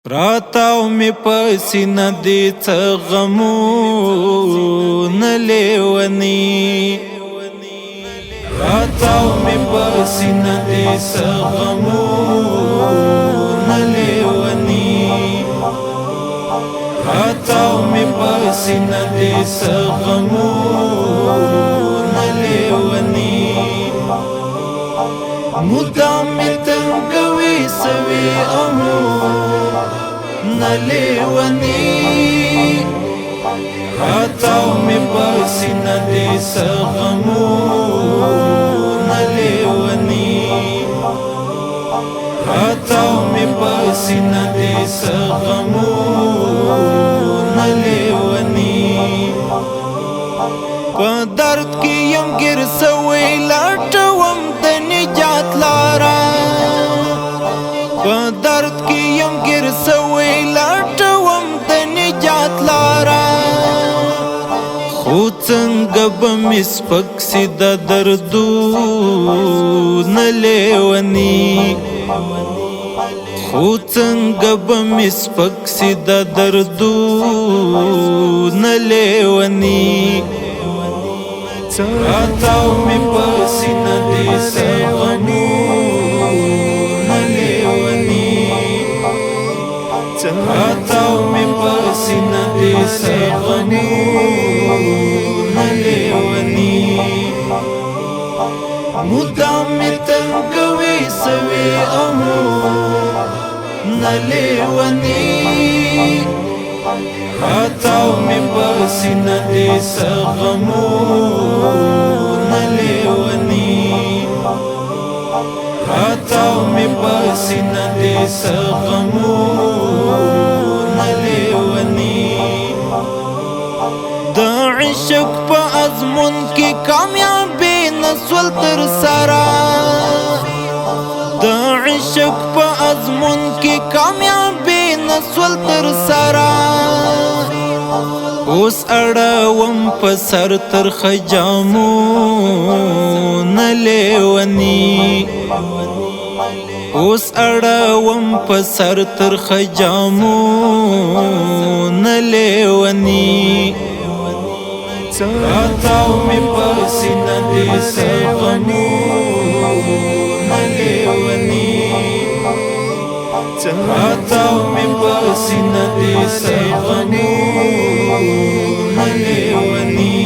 پراتاو می پسینه دی څه غمونه لیونی پراتاو می پسینه دی څه غمونه لیونی پراتاو می پسینه دی څه غمونه لیونی مدام می تنگوي سوي نلیونی راتاو می پسینه دی څه غمونه لیونی راتاو می پسینه دی څه غمونه لیونی په درد کې یم ګیر سوی لټوم د نجات لاره په درد کې یم ګیر سوی لټوم د نجات لاره خو څنګه به مې سپک سي د دردونه لیوني خو څنګه به مې سپک سي د دردونه لیوني راتاو می پسینه دی څه غمونه لیونی راتاو می پسینه دی څه غمونه لیونی مدام می تنگوي سوي نلیونی راتاو می پسینه دی څه غمونه لیونی راتاو می پسینه دی څه غمونه لیونی د عشق په ازمون کې کامیابی نسول تر سره د عشق په ازمون کې کامیابی نسول تر سره اوس اړوم په سر تر خجامو نلیونی اوس اړوم په سر تر خجامو نلیونی راتاو می پسینه دی څه غمونه لیونی راتاو می پسینه دی څه غمونه لیونی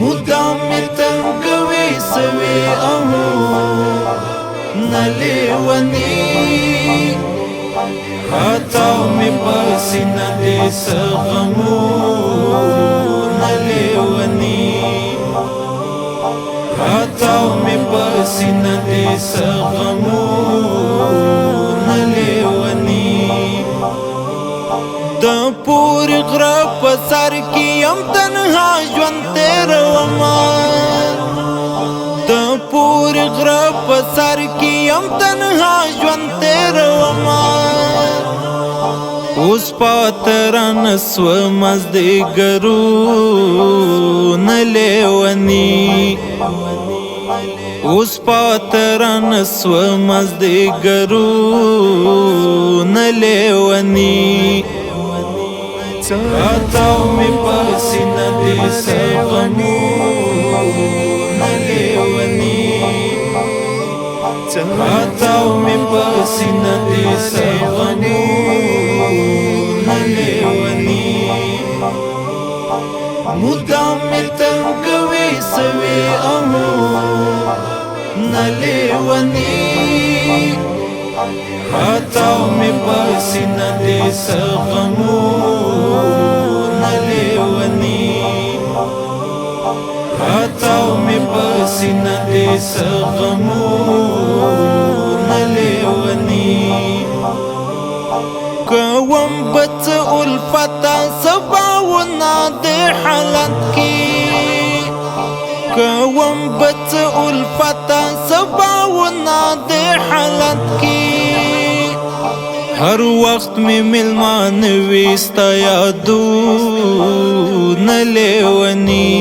مدام می تنگوي سوي نلیونی راتاو می پسینه دی څه غمونه لیونی راتاو می پسینه دی څه غمونه لیونی د پوری غره په سر کې یم تنها ژوند تیرومه د پوری غره په سر کې یم تنها ژوند تیرومه اوس پاتران سو مازدیګرونه لیونی اوس پاتران سو مازدیګرونه لیونی راتاو می پسینه دی څه غمونه لیونی راتاو می پسینه دی څه غمونه لیونی مدام می تنگوي سوي نلیونی راتاو می پسینه دی څه غمونه لیونی راتاو می پسینه دی څه غمونه لیونی کوم بچ الفتا سباونا د حالت کې کوم بچ الفتا سباونا د حالت کې هر وخت می ملمان وستا یادونه لیونی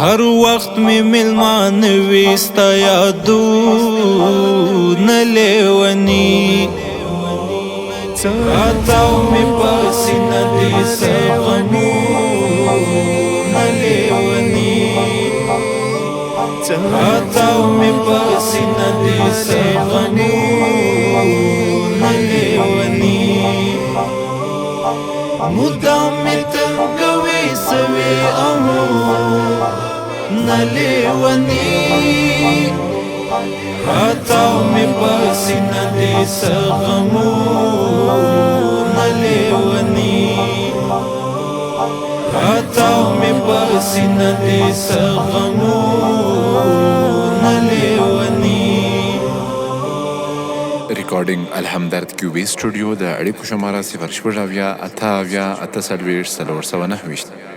هر وخت می ملمان ویستا یادونه لیونی راتاو می پسینه دی سغمونه لیونی راتاو می پسینه دی سغمونه لیونی مدام می تنگوی سوی امو نلیونی راتاو می پسینه دی سغمونه لیونی راتاو می پسینه دی سغمونه لیونی. ریکارډینګ الحمدرد کیوبی سټوډیو د اړیکو شماره 0 شپږ اویا اته اویا اته څلوېښت 409